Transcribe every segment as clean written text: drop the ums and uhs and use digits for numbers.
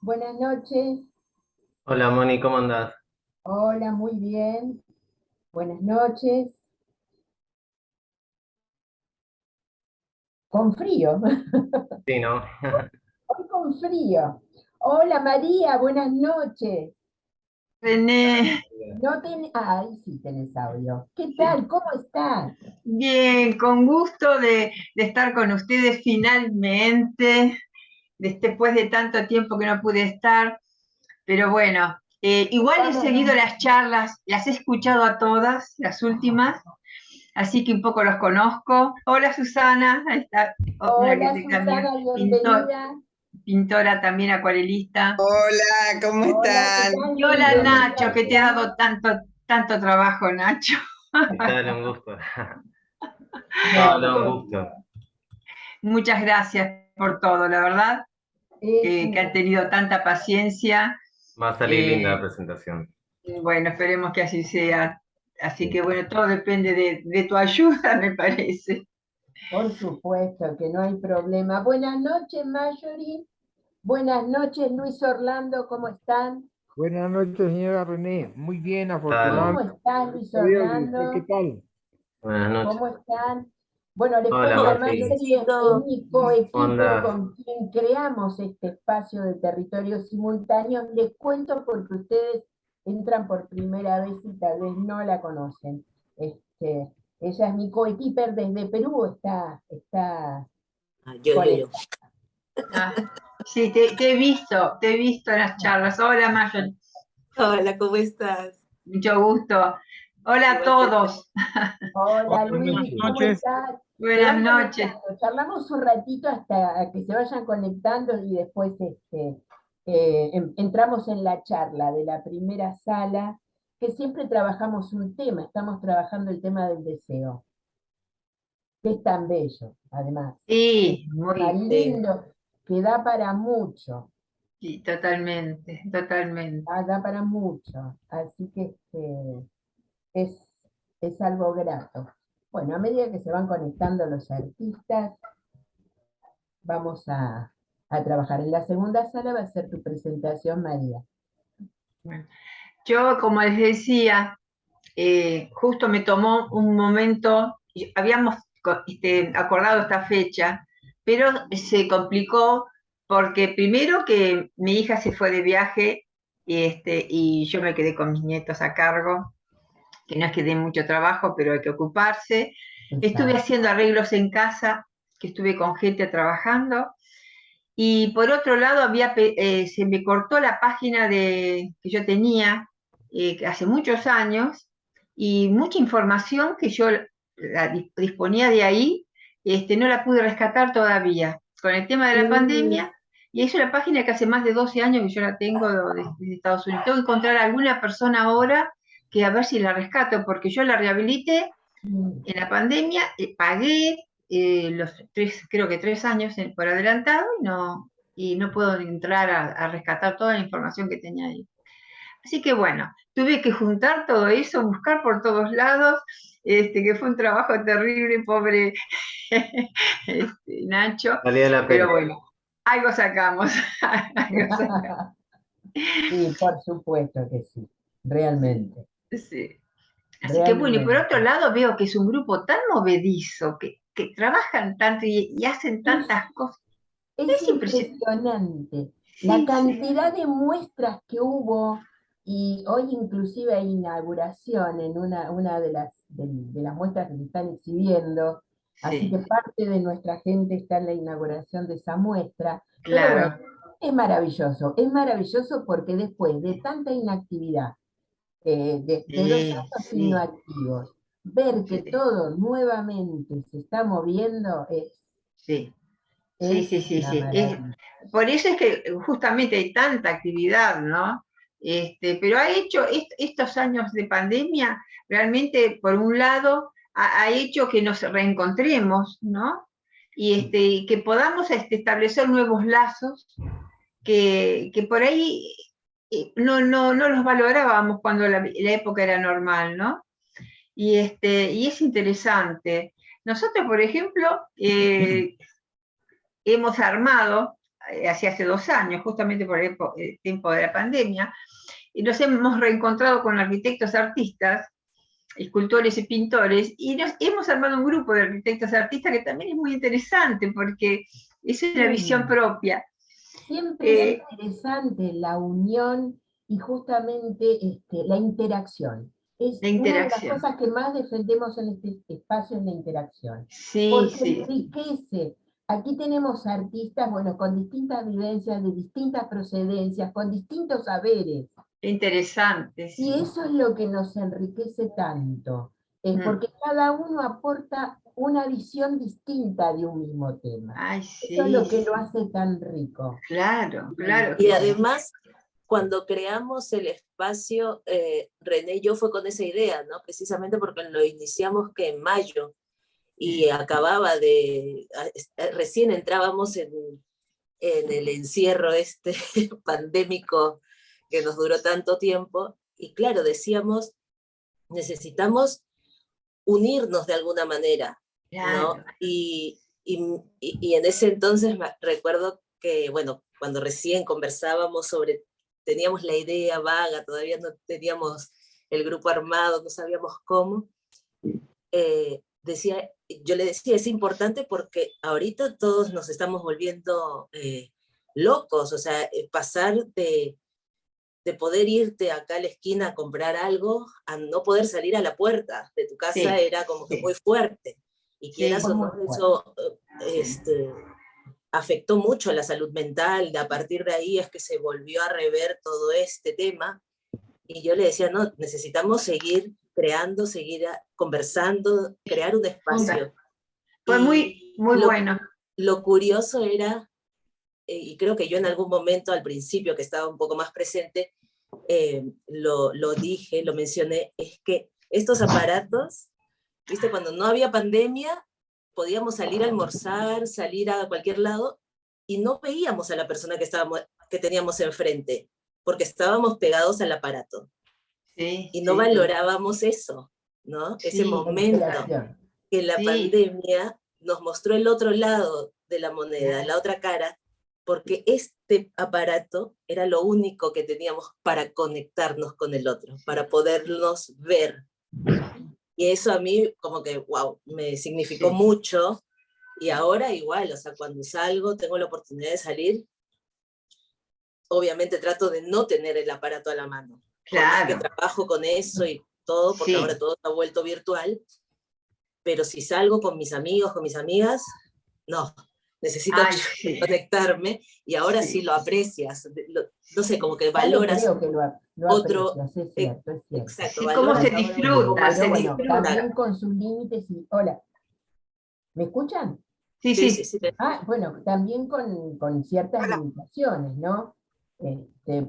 Buenas noches. Hola Moni, ¿cómo andás? Hola, muy bien. Buenas noches. Con frío. Sí, ¿no? Hoy con frío. Hola María, buenas noches. René, No ten... Ay, sí tenés audio. ¿Qué sí. tal? ¿Cómo estás? Bien, con gusto de estar con ustedes finalmente, después de tanto tiempo que no pude estar, pero bueno, igual he Estamos seguido las charlas, las he escuchado a todas, las últimas, así que un poco los conozco. Hola Susana, ahí está una que Hola te cambia, Susana, bienvenida. pintora también acuarelista. Hola, ¿cómo Hola, ¿qué están? tal? Y hola Bienvenida Nacho, que te ha Susana. dado tanto trabajo, Nacho. ¿Qué tal? Un gusto. No, No, no, un pero gusto. Muchas gracias por todo, la verdad, es que han un... tenido tanta paciencia. Va a salir linda la Eh, presentación. bueno, esperemos que así sea. Así Sí. que bueno, todo depende de tu ayuda, me parece. Por supuesto que no hay problema. Buenas noches, Marjorie. Buenas noches, Luis Orlando, ¿cómo están? Buenas noches, señora René. Muy bien, ¿Qué tal? ¿Cómo afortunadamente. están, Luis Dios, ¿y usted qué Orlando? tal? Buenas noches. ¿Cómo están? Bueno, les Hola cuento, Maxi. Marjorie es mi ¿Cómo coequiper andás? con quien creamos este espacio de territorios simultáneos. Les cuento porque ustedes entran por primera vez y tal vez no la conocen. Ella es mi coequiper desde Perú, está conectada. Ah, sí, te he visto en las charlas. Hola, Mayo, Hola, ¿cómo estás? mucho gusto. Hola a Igualmente. todos. Hola Buenas Luis, ¿cómo noches. estás? Se Buenas van noches. conectando, charlamos un ratito hasta que se vayan conectando y después entramos en la charla de la primera sala, que siempre trabajamos un tema, estamos trabajando el tema del deseo, que es tan bello, además, es Sí, tan muy, Sí. lindo, que da para mucho, sí, totalmente, totalmente. da para mucho, así que es, es algo grato. Bueno, a medida que se van conectando los artistas, vamos a trabajar. En la segunda sala va a ser tu presentación, María. Bueno, yo, como les decía, justo me tomó un momento, y habíamos acordado esta fecha, pero se complicó porque primero que mi hija se fue de viaje y yo me quedé con mis nietos a cargo, que no es que dé mucho trabajo, pero hay que ocuparse. Estuve Exacto. haciendo arreglos en casa, que estuve con gente trabajando, y por otro lado se me cortó la página que yo tenía hace muchos años y mucha información que yo disponía de ahí, no la pude rescatar todavía. Con el tema de la Sí, pandemia, y es una página que hace más de 12 años que yo la tengo desde Estados Unidos. Tengo que encontrar a alguna persona ahora que a ver si la rescato, porque yo la rehabilité mm, en la pandemia, pagué creo que 3 años por adelantado y no puedo entrar a rescatar toda la información que tenía ahí. Así que bueno, tuve que juntar todo eso, buscar por todos lados, que fue un trabajo terrible, pobre Nacho, Valía la pero pena. bueno, algo sacamos. Algo sacamos. sí, por supuesto que sí, Sí, realmente, sí. Así que bueno, y por otro realmente. lado veo que es un grupo tan movedizo, que trabajan tanto y hacen Es, tantas cosas. es Es impresionante. impresionante la Sí, sí, cantidad de muestras que hubo y hoy inclusive hay inauguración en una de las muestras que se están exhibiendo, así que sí, parte de nuestra gente está en la inauguración de esa muestra, pero bueno, claro. es maravilloso porque después de tanta inactividad, de dos Sí, años sí, inactivos, ver que sí, todo nuevamente se está moviendo sí, sí, sí, es sí, una sí. maravilla. Por eso es que justamente hay tanta actividad, ¿no? Pero ha hecho estos años de pandemia, realmente, por un lado, ha hecho que nos reencontremos, ¿no? Y que podamos establecer nuevos lazos que por ahí no los valorábamos cuando la época era normal, ¿no? Y es interesante. Nosotros, por ejemplo, hemos armado hace 2 años, justamente por el tiempo de la pandemia, y nos hemos reencontrado con arquitectos, artistas, escultores y pintores, y hemos armado un grupo de arquitectos artistas que también es muy interesante porque es una visión propia. Siempre es interesante la unión y justamente la interacción. Es La una de las interacción. cosas que más defendemos en este espacio, es la interacción. Sí, Porque sí. enriquece. Aquí tenemos artistas, bueno, con distintas vivencias, de distintas procedencias, con distintos saberes. Interesante. Y eso es lo que nos enriquece tanto, porque cada uno aporta una visión distinta de un mismo tema. Ay, Eso es lo sí, que sí. lo hace tan rico. Claro, claro Y que sí. además, cuando creamos el espacio, René y yo fue con esa idea, ¿no? Precisamente porque lo iniciamos que en mayo y acababa de, recién entrábamos en el encierro pandémico que nos duró tanto tiempo, y claro, decíamos, necesitamos unirnos de alguna manera, ¿no? Claro. Y en ese entonces recuerdo que, bueno, cuando recién conversábamos teníamos la idea vaga, todavía no teníamos el grupo armado, no sabíamos cómo, yo le decía, es importante porque ahorita todos nos estamos volviendo locos, o sea, pasar de poder irte acá a la esquina a comprar algo a no poder salir a la puerta de tu casa, Sí, era como que sí. muy fuerte. Y Sí. quieras o no, eso afectó mucho la salud mental. A partir de ahí es que se volvió a rever todo este tema. Y yo le decía, no, necesitamos seguir creando, seguir conversando, crear un espacio. Fue muy, muy bueno. Lo curioso era, y creo que yo en algún momento al principio que estaba un poco más presente, lo dije, lo mencioné, es que estos aparatos, viste, cuando no había pandemia, podíamos salir a almorzar, salir a cualquier lado, y no veíamos a la persona que teníamos enfrente, porque estábamos pegados al aparato. Sí, y no sí, valorábamos eso, ¿no? sí, Ese momento que la pandemia nos mostró el otro lado de la moneda, la otra cara, porque este aparato era lo único que teníamos para conectarnos con el otro, para podernos ver. Y eso a mí como que, wow, me significó mucho. Y ahora igual, o sea, cuando salgo, tengo la oportunidad de salir, obviamente trato de no tener el aparato a la mano. Claro. Por más que trabajo con eso y todo, porque ahora todo está vuelto virtual, pero si salgo con mis amigos, con mis amigas, no, necesito conectarme, y ahora sí lo aprecias, no sé, como que valoras creo que lo otro, aprecias, es cierto, es cierto. exacto, sí, cómo se disfruta, pero bueno, también con sus límites y, hola, ¿me escuchan? Sí, sí. Sí. Ah, bueno, también con ciertas limitaciones, ¿no?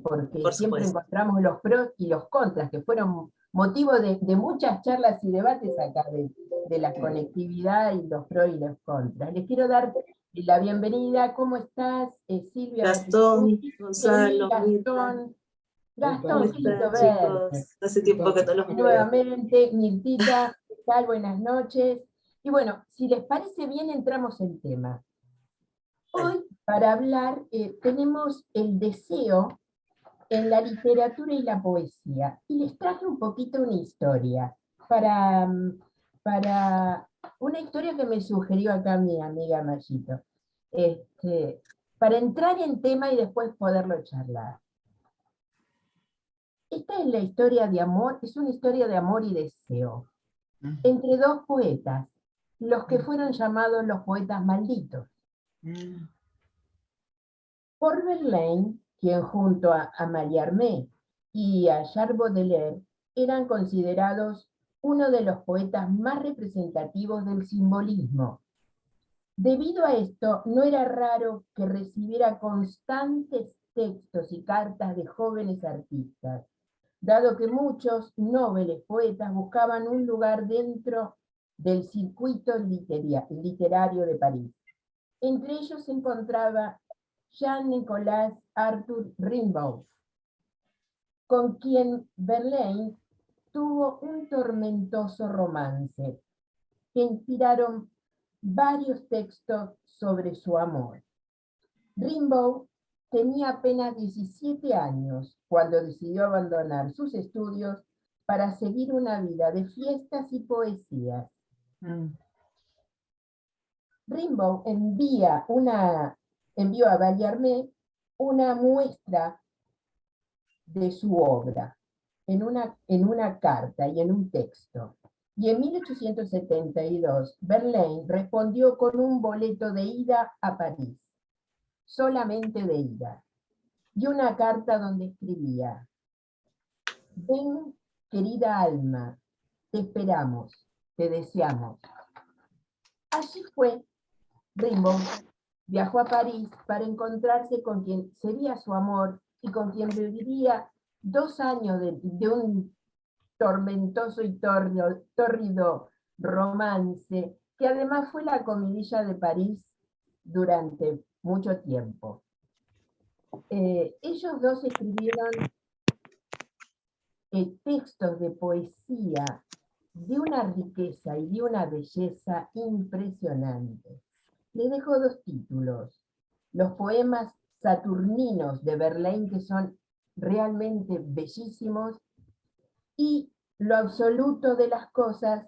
Porque siempre encontramos los pros y los contras, que fueron motivo de muchas charlas y debates acá de la conectividad y los pros y los contras. Les quiero dar la bienvenida. ¿Cómo estás, Silvia? Gastón, Gonzalo, Gastón, ¿cómo qué lindo están, verte. chicos? Hace tiempo que no los veo. Nuevamente, Mirtita, ¿qué tal? Buenas noches. Y bueno, si les parece bien, entramos en tema. Hoy, para hablar, tenemos el deseo en la literatura y la poesía. Y les traje un poquito una historia, para una historia que me sugirió acá mi amiga Mayito, para entrar en tema y después poderlo charlar. Esta es la historia de amor, es una historia de amor y deseo, entre dos poetas, los que fueron llamados los poetas malditos. Paul Verlaine, quien junto a Mallarmé y a Charles Baudelaire eran considerados uno de los poetas más representativos del simbolismo. Debido a esto, no era raro que recibiera constantes textos y cartas de jóvenes artistas, dado que muchos nobles poetas buscaban un lugar dentro del circuito literario de París. Entre ellos se encontraba Jean-Nicolas Arthur Rimbaud, con quien Verlaine tuvo un tormentoso romance, que inspiraron varios textos sobre su amor. Rimbaud tenía apenas 17 años cuando decidió abandonar sus estudios para seguir una vida de fiestas y poesías. Rimbaud envió a Mallarmé una muestra de su obra en una carta y en un texto. Y en 1872, Verlaine respondió con un boleto de ida a París, solamente de ida, y una carta donde escribía: ven, querida alma, te esperamos, te deseamos. Así fue. Rimbaud viajó a París para encontrarse con quien sería su amor y con quien viviría 2 años de un tormentoso y tórrido romance, que además fue la comidilla de París durante mucho tiempo. Ellos dos escribieron textos de poesía de una riqueza y de una belleza impresionante. Les dejo 2 títulos: los poemas saturninos de Verlaine, que son realmente bellísimos, y lo absoluto de las cosas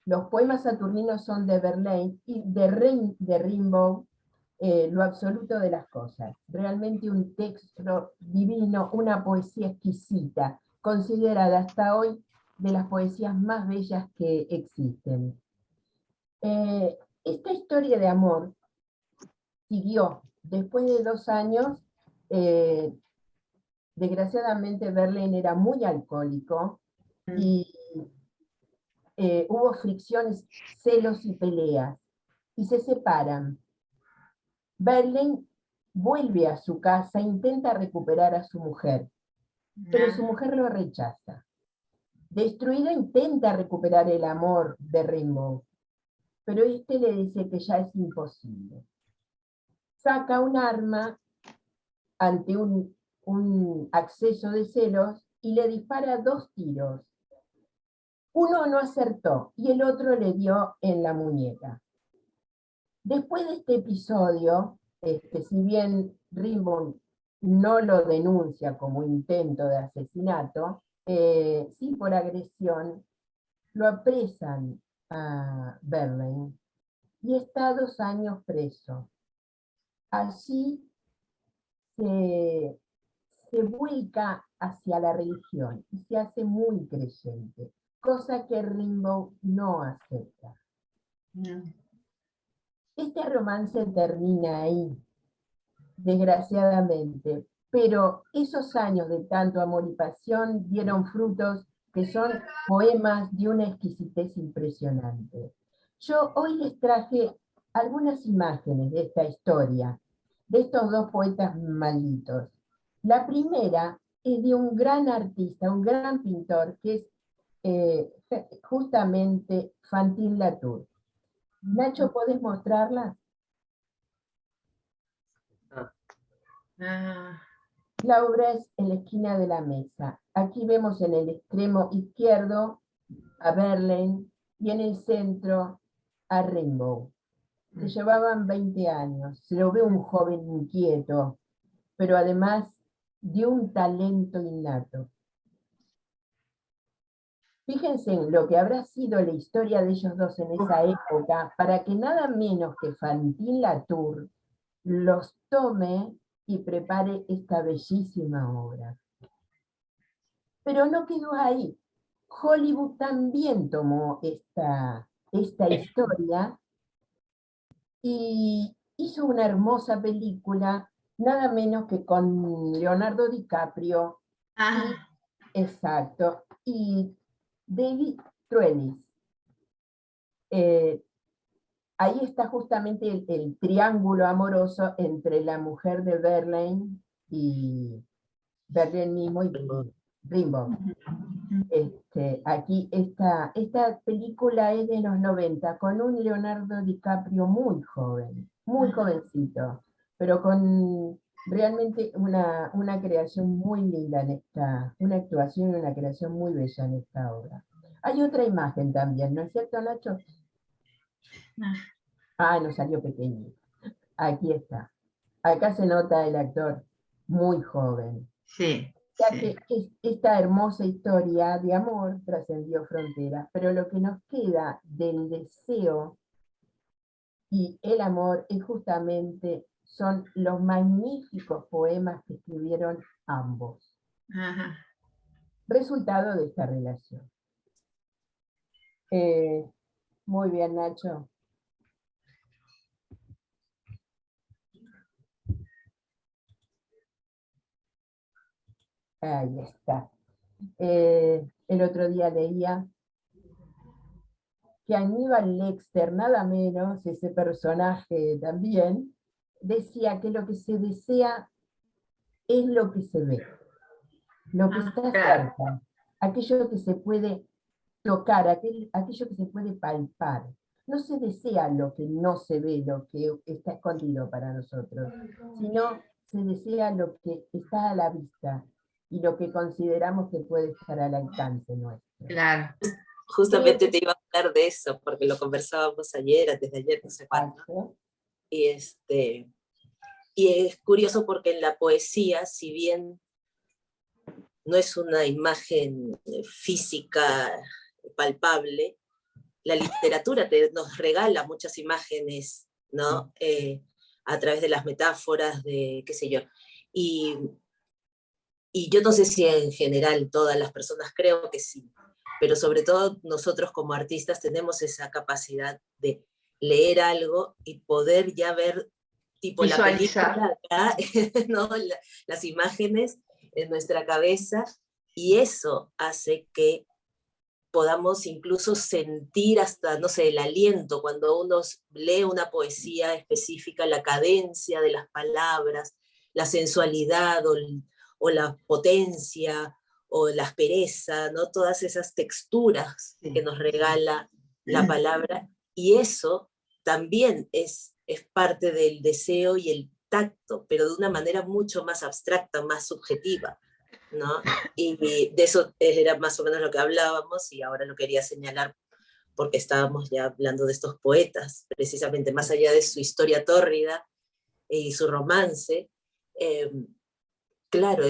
los poemas saturninos son de Verlaine, y de Rimbaud, lo absoluto de las cosas. Realmente un texto divino, una poesía exquisita, considerada hasta hoy de las poesías más bellas que existen. Esta historia de amor siguió después de 2 años. Desgraciadamente Verlaine era muy alcohólico y hubo fricciones, celos y peleas, y se separan. Verlaine vuelve a su casa, intenta recuperar a su mujer, pero su mujer lo rechaza. Destruida, intenta recuperar el amor de Rimbaud, pero este le dice que ya es imposible. Saca un arma ante un acceso de celos y le dispara 2 tiros. Uno no acertó y el otro le dio en la muñeca. Después de este episodio, si bien Rimbaud no lo denuncia como intento de asesinato, sí por agresión, lo apresan a Verlaine y está 2 años preso. Allí se vuelca hacia la religión y se hace muy creyente, cosa que Rimbaud no acepta. Este romance termina ahí, desgraciadamente, pero esos años de tanto amor y pasión dieron frutos que son poemas de una exquisitez impresionante. Yo hoy les traje algunas imágenes de esta historia, de estos 2 poetas malditos. La primera es de un gran artista, un gran pintor, que es justamente Fantin Latour. Nacho, ¿podés mostrarla? La obra es En la esquina de la mesa. Aquí vemos en el extremo izquierdo a Verlaine y en el centro a Rimbaud. Se llevaban 20 años. Se lo ve un joven inquieto, pero además de un talento innato. Fíjense en lo que habrá sido la historia de ellos dos en esa época, para que nada menos que Fantin Latour los tome y prepare esta bellísima obra. Pero no quedó ahí. Hollywood también tomó esta historia y hizo una hermosa película, nada menos que con Leonardo DiCaprio. Exacto. Y David Thewlis. Ahí está justamente el triángulo amoroso entre la mujer de Verlaine y Verlaine mismo y Rimbaud. Aquí esta película es de los 90, con un Leonardo DiCaprio muy joven, muy jovencito, pero con realmente una creación muy linda una actuación y una creación muy bella en esta obra. Hay otra imagen también, ¿no es cierto, Nacho? Ah, nos salió pequeñito. Aquí está. Acá se nota el actor muy joven. Sí, Ya sí. que esta hermosa historia de amor trascendió fronteras, pero lo que nos queda del deseo y el amor es justamente, son los magníficos poemas que escribieron ambos, Ajá. resultado de esta relación. Eh, muy bien, Nacho. Ahí está. El otro día leía que Aníbal Lecter, nada menos, ese personaje también, decía que lo que se desea es lo que se ve, lo que está Claro. cerca, aquello que se puede tocar, aquello que se puede palpar. No se desea lo que no se ve, lo que está escondido para nosotros, sino se desea lo que está a la vista y lo que consideramos que puede estar al alcance nuestro. Claro. Justamente te iba a hablar de eso, porque lo conversábamos ayer, antes de ayer, no sé cuándo. Exacto. Y es curioso porque en la poesía, si bien no es una imagen física palpable, la literatura nos regala muchas imágenes, ¿no? A través de las metáforas, de qué sé yo. Y, y yo no sé si en general todas las personas, creo que sí, pero sobre todo nosotros como artistas tenemos esa capacidad de leer algo y poder ya ver tipo la Visualizar. película acá, ¿no? Las imágenes en nuestra cabeza, y eso hace que podamos incluso sentir hasta, no sé, el aliento, cuando uno lee una poesía específica, la cadencia de las palabras, la sensualidad o la potencia o la aspereza, ¿no? Todas esas texturas que nos regala la palabra, y eso también es parte del deseo y el tacto, pero de una manera mucho más abstracta, más subjetiva, ¿no? Y de eso era más o menos lo que hablábamos, y ahora lo quería señalar porque estábamos ya hablando de estos poetas, precisamente más allá de su historia tórrida y su romance. eh, claro,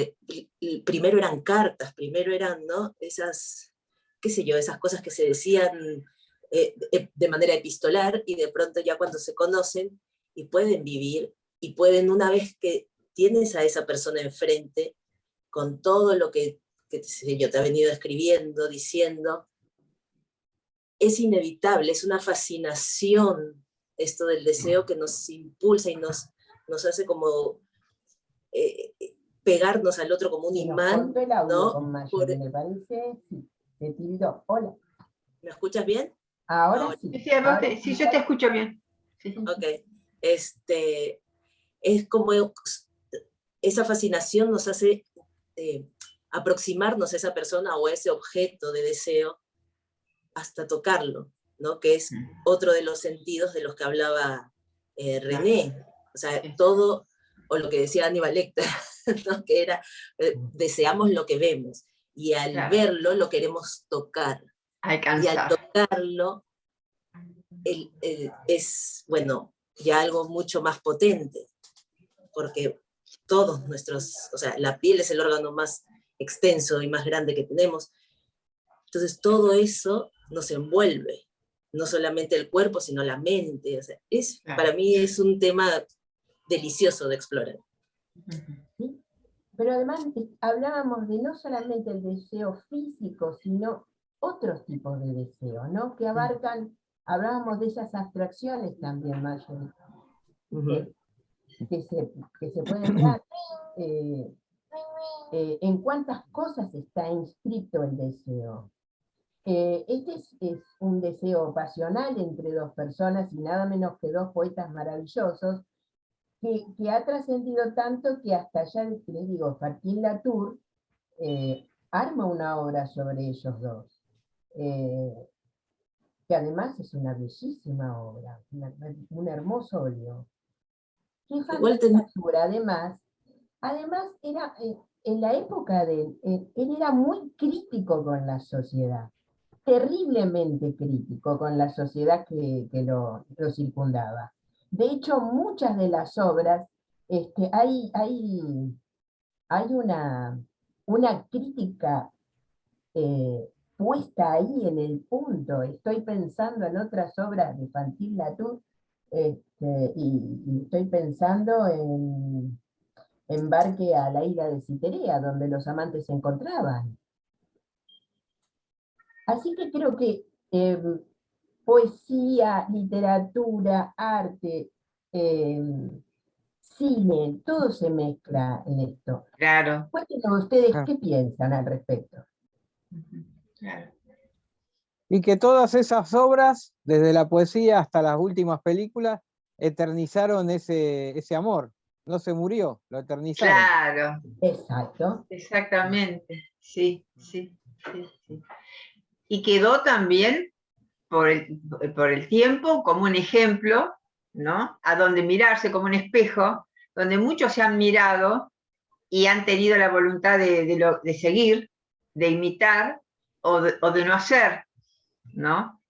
primero eran cartas, primero eran, ¿no? Esas, qué sé yo, esas cosas que se decían de manera epistolar, y de pronto ya cuando se conocen y pueden vivir, y pueden, una vez que tienes a esa persona enfrente, con todo lo que yo te ha venido escribiendo, diciendo, es inevitable, es una fascinación esto del deseo que nos impulsa y nos hace como eh, pegarnos al otro como un Se nos imán, cortó el audio ¿no? con Mayo, me parece. Sí, se tildó. Hola. ¿Me escuchas bien? Ahora Ahora, sí. Sí, Ahora sí, sí. yo te escucho bien. Sí. ok. Es como esa fascinación nos hace aproximarnos a esa persona o a ese objeto de deseo hasta tocarlo, ¿no? Que es otro de los sentidos de los que hablaba René. O sea, todo, o lo que decía Aníbal Lecter, ¿no? Que era, deseamos lo que vemos, y al Claro. verlo lo queremos tocar. Y al Alcanzar. tocarlo es, bueno, ya algo mucho más potente, porque todos nuestros, o sea, la piel es el órgano más extenso y más grande que tenemos. Entonces todo eso nos envuelve, no solamente el cuerpo, sino la mente. O sea, para mí es un tema delicioso de explorar. ¿Sí? Pero además hablábamos de no solamente el deseo físico, sino otros tipos de deseo, ¿no? Que abarcan, hablábamos de esas abstracciones también, Marjorie, que se pueden dar. En cuántas cosas está inscrito el deseo. Este es un deseo pasional entre dos personas y nada menos que dos poetas maravillosos que ha trascendido tanto que hasta ya les digo, Joaquín Latour arma una obra sobre ellos dos, que además es una bellísima obra, un hermoso óleo. Qué fantasía, además era, en la época de él era muy crítico con la sociedad. terriblemente crítico con la sociedad que lo circundaba. De hecho, muchas de las obras, hay una crítica puesta ahí en el punto. Estoy pensando en otras obras de Fantil Latour, y estoy pensando en Embarque a la isla de Citerea, donde los amantes se encontraban. Así que creo que poesía, literatura, arte, cine, todo se mezcla en esto. Claro. Cuéntenos ustedes Ah. qué piensan al respecto. Claro. Y que todas esas obras, desde la poesía hasta las últimas películas, eternizaron ese amor. No se murió, lo eternizaron. Claro, Exacto. exactamente. Sí, sí, sí, sí. Y quedó también por el tiempo como un ejemplo, ¿no? A donde mirarse como un espejo, donde muchos se han mirado y han tenido la voluntad de seguir, de imitar o de no hacer, ¿no?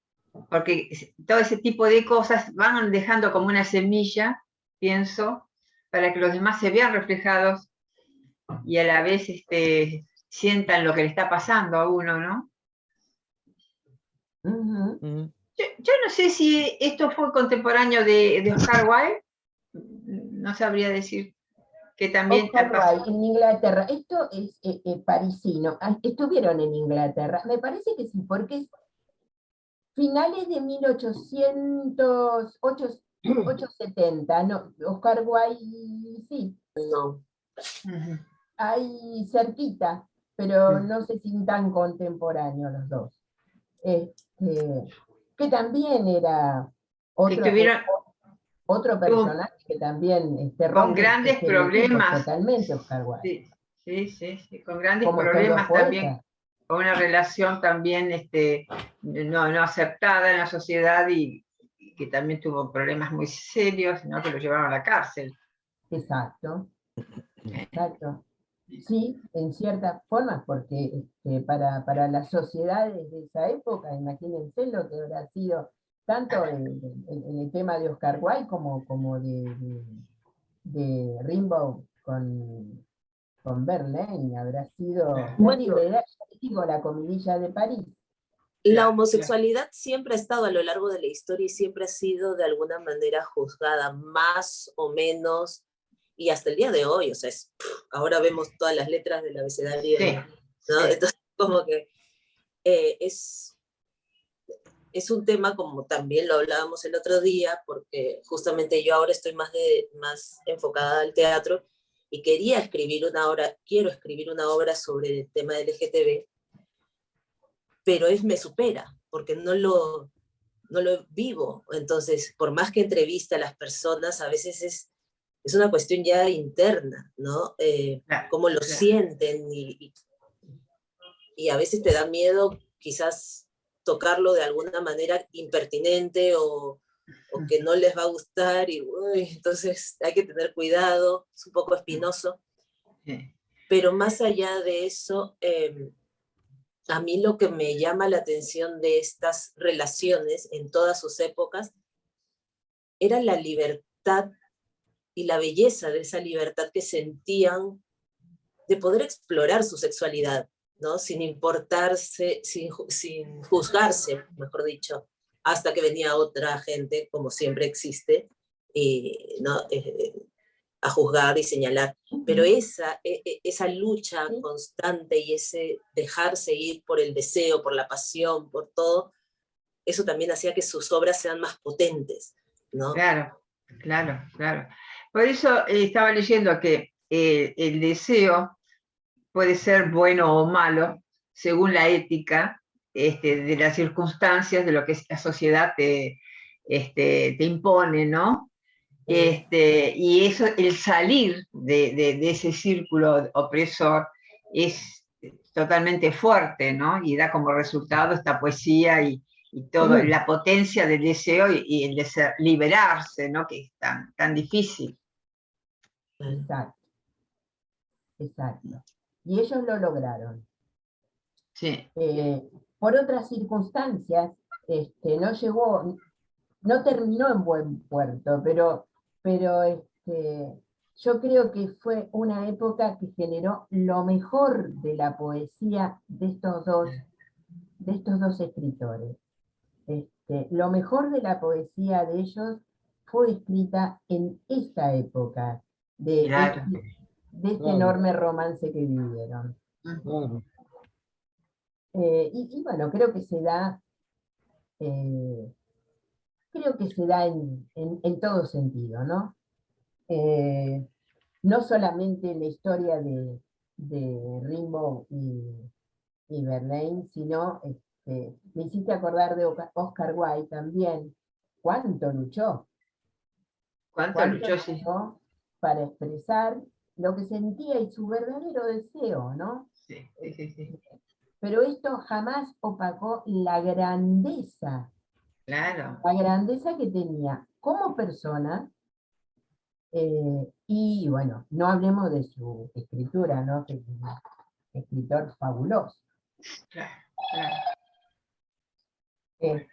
Porque todo ese tipo de cosas van dejando como una semilla, pienso, para que los demás se vean reflejados y a la vez sientan lo que le está pasando a uno, ¿no? Ujú. Yo no sé si esto fue contemporáneo de Oscar Wilde, no sabría decir que también Oscar Wilde, en Inglaterra. Esto es parisino. Estuvieron en Inglaterra. Me parece que sí, porque es finales de 1870. No, Oscar Wilde, sí, No. Ujú. ahí cerquita, pero no sé si tan contemporáneos los dos. Que también era otro, Estuvieron otro personaje que también con rompe los grandes estereotipos problemas, totalmente, Oscar Wilde, sí, sí, sí, sí, con grandes como todos los problemas también, poetas. con una relación también no aceptada en la sociedad y que también tuvo problemas muy serios, ¿no? Que lo llevaron a la cárcel. Exacto, exacto. Sí, en ciertas formas, porque para las sociedades de esa época, imagínense lo que habrá sido tanto en el tema de Oscar Wilde como de Rimbaud con Verlaine, habrá sido Bueno, terrible. Era, digo, la comidilla de París. la homosexualidad siempre ha estado a lo largo de la historia y siempre ha sido de alguna manera juzgada, más o menos, y hasta el día de hoy, o sea, ahora vemos todas las letras del abecedario, Sí, ¿no? sí. Entonces, como que es un tema, como también lo hablábamos el otro día, porque justamente yo ahora estoy más enfocada al teatro y quiero escribir una obra sobre el tema del LGTB, pero me supera, porque no lo vivo. Entonces, por más que entrevista a las personas, a veces es una cuestión ya interna, ¿no? Claro, Cómo lo claro. sienten y a veces te da miedo quizás tocarlo de alguna manera impertinente o que no les va a gustar y uy, entonces hay que tener cuidado, es un poco espinoso. Sí. Pero más allá de eso, a mí lo que me llama la atención de estas relaciones en todas sus épocas era la libertad y la belleza de esa libertad que sentían de poder explorar su sexualidad, ¿no? Sin importarse, sin juzgarse, mejor dicho, hasta que venía otra gente, como siempre existe, ¿no? A juzgar y señalar. Pero esa lucha constante y ese dejarse ir por el deseo, por la pasión, por todo, eso también hacía que sus obras sean más potentes, ¿no? Claro, claro, claro. Por eso estaba leyendo que el deseo puede ser bueno o malo según la ética de las circunstancias, de lo que la sociedad te impone, ¿no? Y eso, el salir de ese círculo opresor es totalmente fuerte, ¿no? Y da como resultado esta poesía y todo, la potencia del deseo y el de liberarse, ¿no? Que es tan difícil. Exacto, exacto. Y ellos lo lograron. Sí. por otras circunstancias, no llegó, no terminó en buen puerto, pero yo creo que fue una época que generó lo mejor de la poesía de estos dos escritores. Lo mejor de la poesía de ellos fue escrita en esta época, de Claro. este Claro. enorme romance que vivieron. Claro. Y bueno, creo que se da en todo sentido, ¿no? No solamente la historia de Rimbaud y Verlaine, sino me hiciste acordar de Oscar Wilde también. ¿Cuánto luchó? ¿Cuánto luchó? Sí. Luchó para expresar lo que sentía y su verdadero deseo, ¿no? Sí, sí, sí. Pero esto jamás opacó Claro. la grandeza que tenía como persona. Y bueno, no hablemos de su escritura, ¿no? Que es un escritor fabuloso. Claro, claro. Eh,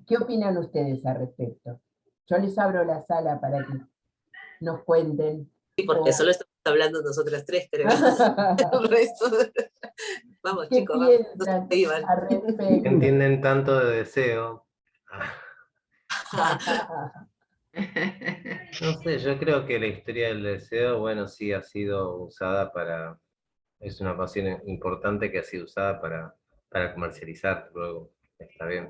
¿Qué opinan ustedes al respecto? Yo les abro la sala para que nos cuenten. Sí, porque solo estamos hablando nosotras tres, creo. El resto vamos, ¿Qué chicos, vamos. No piensan se iban. al respecto? Entienden tanto de deseo. No sé, yo creo que la historia del deseo, bueno, sí ha sido usada para, es una pasión importante que ha sido usada para comercializar, luego está bien.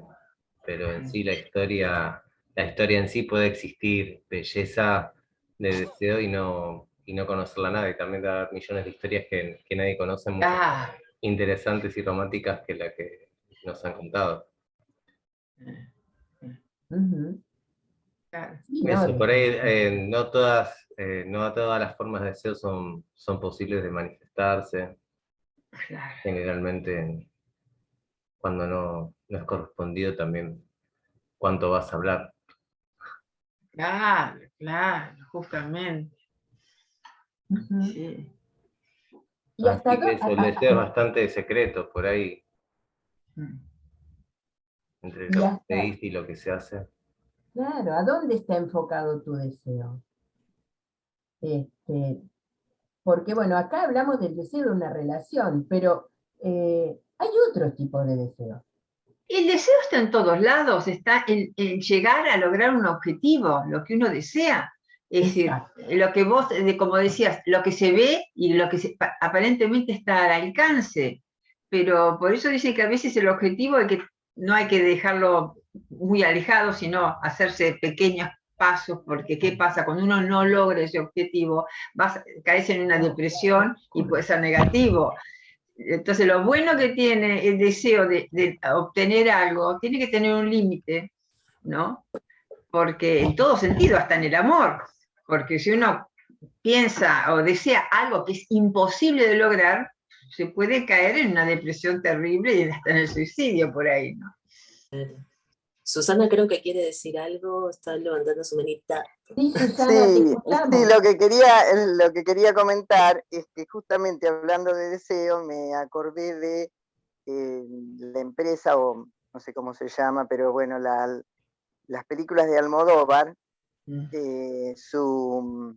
Pero en sí la historia en sí puede existir belleza de deseo y no conocerla a nadie. También da millones de historias que nadie conoce, muchas Ah, interesantes y románticas que la que nos han contado. Ujú. claro. Sí, no, Eso, por ahí no todas las formas de deseo son posibles de manifestarse. Claro, Generalmente, cuando no es correspondido, también cuánto vas a hablar. claro, claro, justamente. ujú. Sí. Y hasta Así que eso, el deseo es bastante secreto por ahí, Mm. entre y lo que se hasta, dice y lo que se hace. claro, ¿a dónde está enfocado tu deseo? Porque bueno, acá hablamos del deseo de una relación, pero hay otro tipo de deseo. El deseo está en todos lados, está en llegar a lograr un objetivo, lo que uno desea. Es decir, Exacto. lo que vos, como decías, lo que se ve y lo que aparentemente está al alcance. Pero por eso dicen que a veces el objetivo no hay que dejarlo muy alejado, sino hacerse pequeños pasos, porque ¿qué pasa? Cuando uno no logra ese objetivo, caes en una depresión y puede ser negativo. Entonces, lo bueno que tiene el deseo de obtener algo, tiene que tener un límite, ¿no? Porque en todo sentido, hasta en el amor, porque si uno piensa o desea algo que es imposible de lograr, se puede caer en una depresión terrible y hasta en el suicidio por ahí, ¿no? Susana creo que quiere decir algo, está levantando su manita. Sí, Susana, te Sí, escuchamos. lo que quería comentar es que justamente hablando de deseo me acordé de la empresa, o no sé cómo se llama, pero bueno, las películas de Almodóvar, su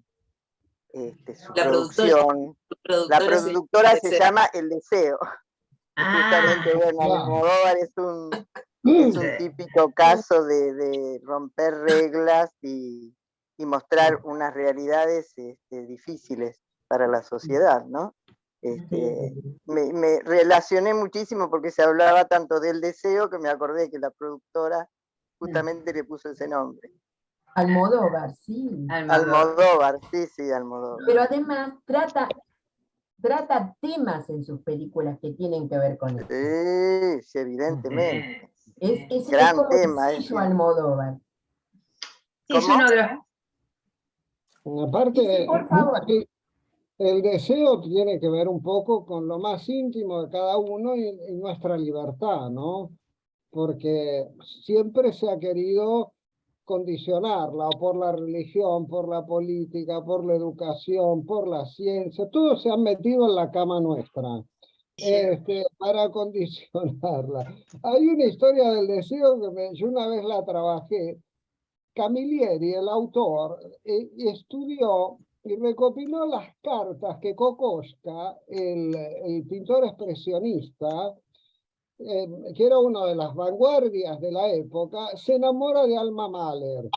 La producción, la productora se llama El Deseo. Y justamente, bueno, Almodóvar es un típico caso de romper reglas y mostrar unas realidades difíciles para la sociedad, ¿no? Me relacioné muchísimo porque se hablaba tanto del deseo que me acordé que la productora justamente le puso ese nombre. Almodóvar, sí. Almodóvar, sí, Almodóvar. Pero además trata temas en sus películas que tienen que ver con esto. Sí, evidentemente. Es Gran como tema el sello ese. Almodóvar. Sí, es uno de los... Aparte, Sí, por favor. el deseo tiene que ver un poco con lo más íntimo de cada uno y nuestra libertad, ¿no? Porque siempre se ha querido condicionarla, o por la religión, por la política, por la educación, por la ciencia, todos se han metido en la cama nuestra. para condicionarla. Hay una historia del deseo que yo una vez la trabajé. Camilleri, el autor, estudió y recopiló las cartas que Kokoschka, el pintor expresionista, que era una de las vanguardias de la época, se enamora de Alma Mahler,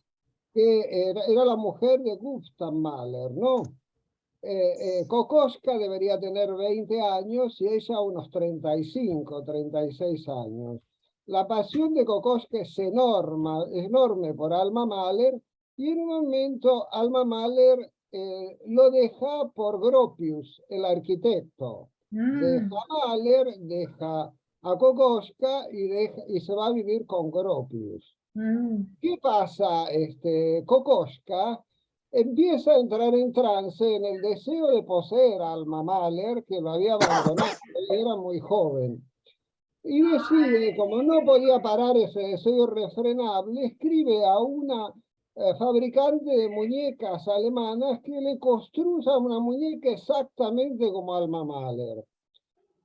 que era la mujer de Gustav Mahler, ¿no? Kokoschka debería tener 20 años y ella unos 35, 36 años. La pasión de Kokoschka es enorme por Alma Mahler, y en un momento Alma Mahler lo deja por Gropius, el arquitecto. Deja a Mahler, deja a Kokoschka y se va a vivir con Gropius. ¿Qué pasa? Kokoschka empieza a entrar en trance en el deseo de poseer a Alma Mahler, que lo había abandonado, era muy joven. Y decide, como no podía parar ese deseo irrefrenable, escribe a una fabricante de muñecas alemanas que le construya una muñeca exactamente como Alma Mahler.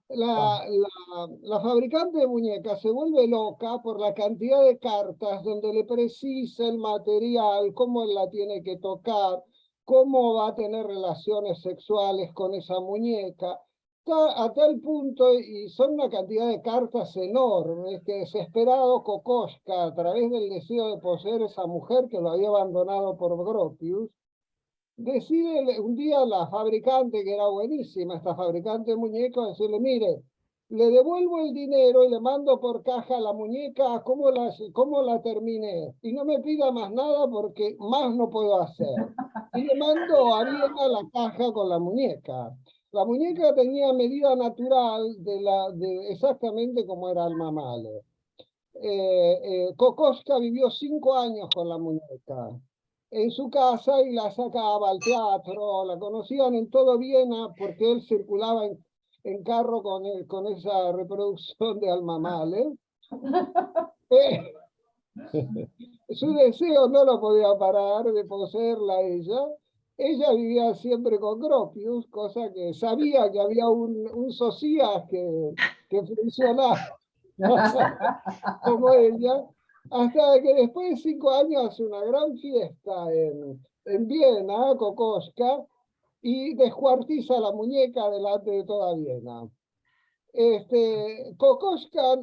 La fabricante de muñecas se vuelve loca por la cantidad de cartas donde le precisa el material, cómo él la tiene que tocar, cómo va a tener relaciones sexuales con esa muñeca, a tal punto, y son una cantidad de cartas enormes, que desesperado Kokoschka, a través del deseo de poseer esa mujer que lo había abandonado por Gropius, decide un día la fabricante, que era buenísima, esta fabricante de muñecos, decirle: mire, le devuelvo el dinero y le mando por caja la muñeca, cómo la terminé, y no me pida más nada porque más no puedo hacer. Y le mando a Viena la caja con la muñeca. La muñeca tenía medida natural de exactamente como era Alma Mahler. Kokoschka vivió 5 años con la muñeca en su casa y la sacaba al teatro, la conocían en todo Viena porque él circulaba en carro con esa reproducción de Alma Mahler. Su deseo no lo podía parar de poseerla a ella. Ella vivía siempre con Gropius, cosa que sabía que había un Socias que funcionaba como ella, hasta que después de 5 años hace una gran fiesta en Viena, Kokoschka, y descuartiza la muñeca delante de toda Viena. Kokoschka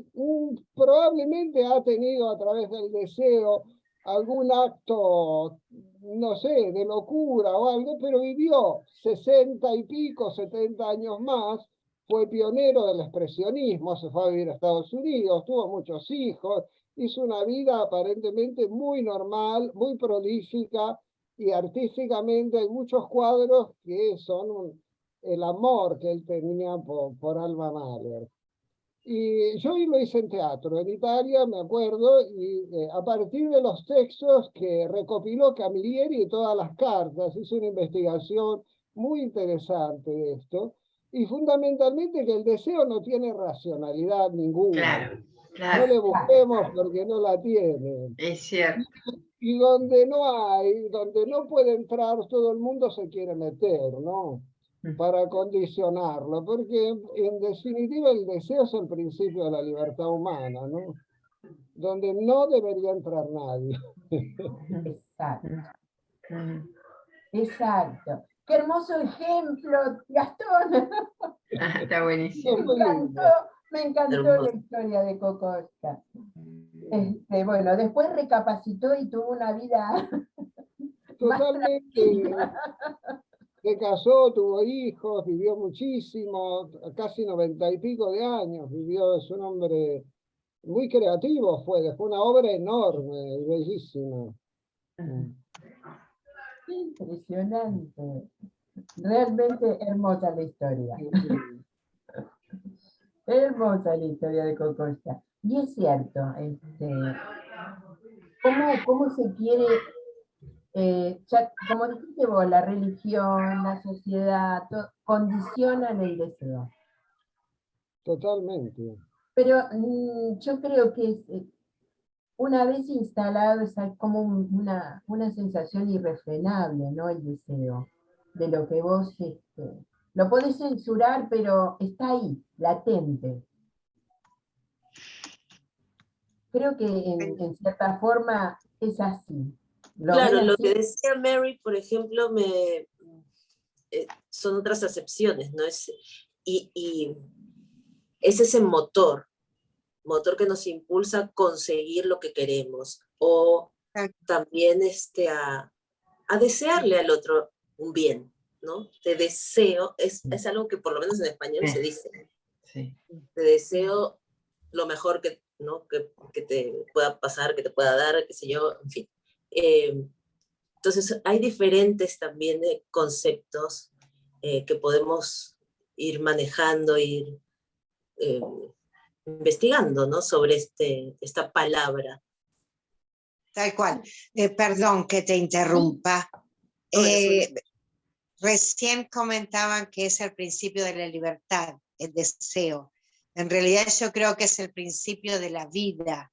probablemente ha tenido a través del deseo algún acto, no sé, de locura o algo, pero vivió 60 y pico, 70 años más, fue pionero del expresionismo, se fue a vivir a Estados Unidos, tuvo muchos hijos, hizo una vida aparentemente muy normal, muy prolífica, y artísticamente hay muchos cuadros que son el amor que él tenía por Alma Mahler. Y yo lo hice en teatro, en Italia, me acuerdo, y a partir de los textos que recopiló Camilleri y todas las cartas, hice una investigación muy interesante de esto, y fundamentalmente que el deseo no tiene racionalidad ninguna. Claro, claro. No le busquemos porque no la tiene. Es cierto. Y donde no hay, donde no puede entrar, todo el mundo se quiere meter, ¿no? Para condicionarlo, porque en definitiva el deseo es el principio de la libertad humana, ¿no? Donde no debería entrar nadie. Exacto. Exacto. Qué hermoso ejemplo, Gastón. Está buenísimo. Me encantó la historia de Kokoschka. Bueno, después recapacitó y tuvo una vida totalmente. Se casó, tuvo hijos, vivió muchísimo, casi 90 y pico de años vivió. Es un hombre muy creativo, dejó una obra enorme y bellísima. Impresionante. Realmente hermosa la historia. Hermosa la historia de Kokoschka. Y es cierto, ¿cómo se quiere, como dijiste vos, la religión, la sociedad, condicionan el deseo? Totalmente. Pero yo creo que una vez instalado es como una sensación irrefrenable, ¿no? El deseo, de lo que vos Lo podés censurar, pero está ahí, latente. Creo que en cierta forma es así. Claro, lo que decía Mary, por ejemplo, son otras acepciones, ¿no? Y es ese motor que nos impulsa a conseguir lo que queremos, o también a desearle al otro un bien, ¿no? Te deseo, es algo que por lo menos en español se dice. Sí. Te deseo lo mejor ¿no? que te pueda pasar, que te pueda dar, qué sé yo, en fin. Entonces hay diferentes también conceptos que podemos ir manejando, ir investigando, ¿no? Sobre esta palabra. Tal cual. Perdón que te interrumpa. Recién comentaban que es el principio de la libertad, el deseo. En realidad yo creo que es el principio de la vida.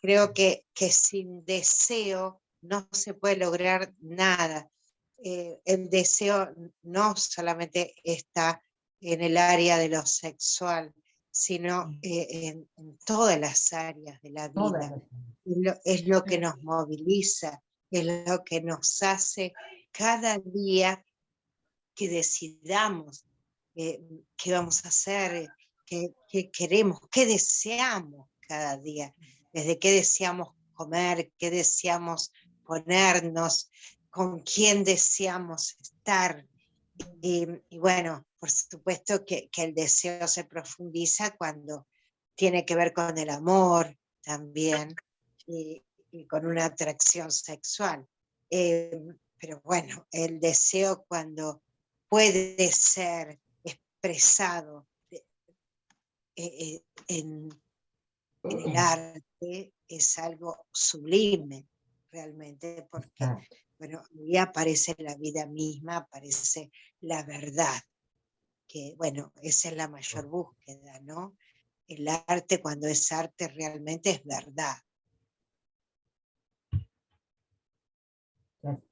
Creo que sin deseo no se puede lograr nada. El deseo no solamente está en el área de lo sexual, sino en todas las áreas de la vida. Es lo que nos moviliza, es lo que nos hace cada día que decidamos qué vamos a hacer, qué queremos, qué deseamos cada día, desde qué deseamos comer, qué deseamos ponernos, con quién deseamos estar. Y bueno, por supuesto que el deseo se profundiza cuando tiene que ver con el amor también y con una atracción sexual. Pero bueno, el deseo cuando puede ser expresado en el arte es algo sublime realmente, porque bueno, ahí aparece la vida misma, aparece la verdad, que bueno, esa es la mayor búsqueda, ¿no? El arte, cuando es arte, realmente es verdad.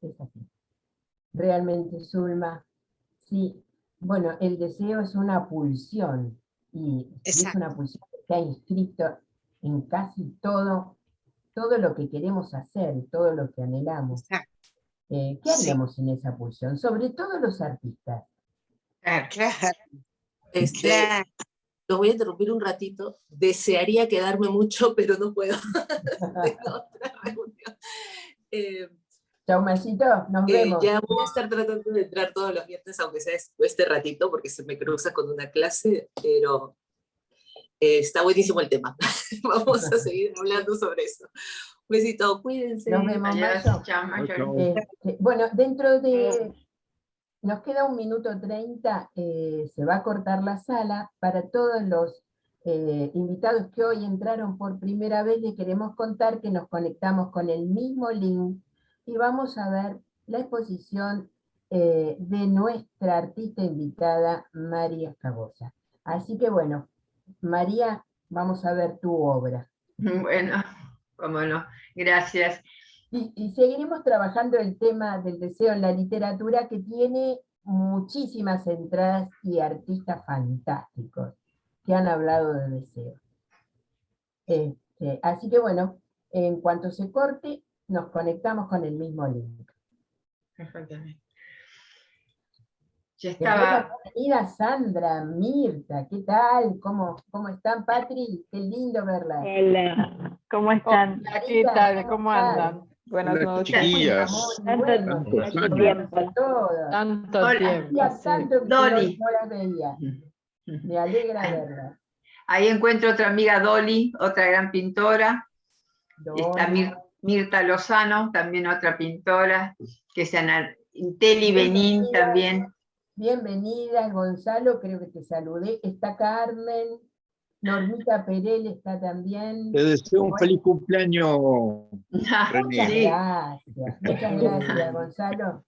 Es así. Realmente, Zulma, sí. Bueno, el deseo es una pulsión, y es una pulsión que está inscrito en casi todo lo que queremos hacer, todo lo que anhelamos. ¿Qué haríamos sin esa pulsión? Sobre todo los artistas. Claro. Los voy a interrumpir un ratito. Desearía quedarme mucho, pero no puedo. Tengo otra reunión. Chau, Mayito, nos vemos. Ya voy a estar tratando de entrar todos los viernes, aunque sea este ratito, porque se me cruza con una clase, pero está buenísimo el tema. Vamos a seguir hablando sobre eso. Un besito, cuídense. Nos vemos, Mayo. Bueno, dentro de... Nos queda 1 minuto 30, se va a cortar la sala. Para todos los invitados que hoy entraron por primera vez, les queremos contar que nos conectamos con el mismo link y vamos a ver la exposición de nuestra artista invitada, María Escabosa. Así que bueno, María, vamos a ver tu obra. Bueno, cómo no, gracias. Y seguiremos trabajando el tema del deseo en la literatura, que tiene muchísimas entradas y artistas fantásticos que han hablado de deseo. Así que bueno, en cuanto se corte, nos conectamos con el mismo link. Perfectamente. Ya estaba. Bienvenida Sandra, Mirta, ¿qué tal? ¿Cómo están, Patri? Qué lindo verla. Hola, ¿cómo están? ¿Qué tal? ¿Cómo andan? Buenas noches. Chiquillas. Tanto tiempo. Tanto tiempo. Tanto que Dolly. no las veía. Me alegra verla. Ahí encuentro otra amiga, Dolly, otra gran pintora. Está Mirta Lozano, también otra pintora, que se Inteli Benín también. Bienvenida, Gonzalo, creo que te saludé. Está Carmen, Normita Perel está también. Te deseo un feliz cumpleaños, René. Muchas gracias, Gonzalo.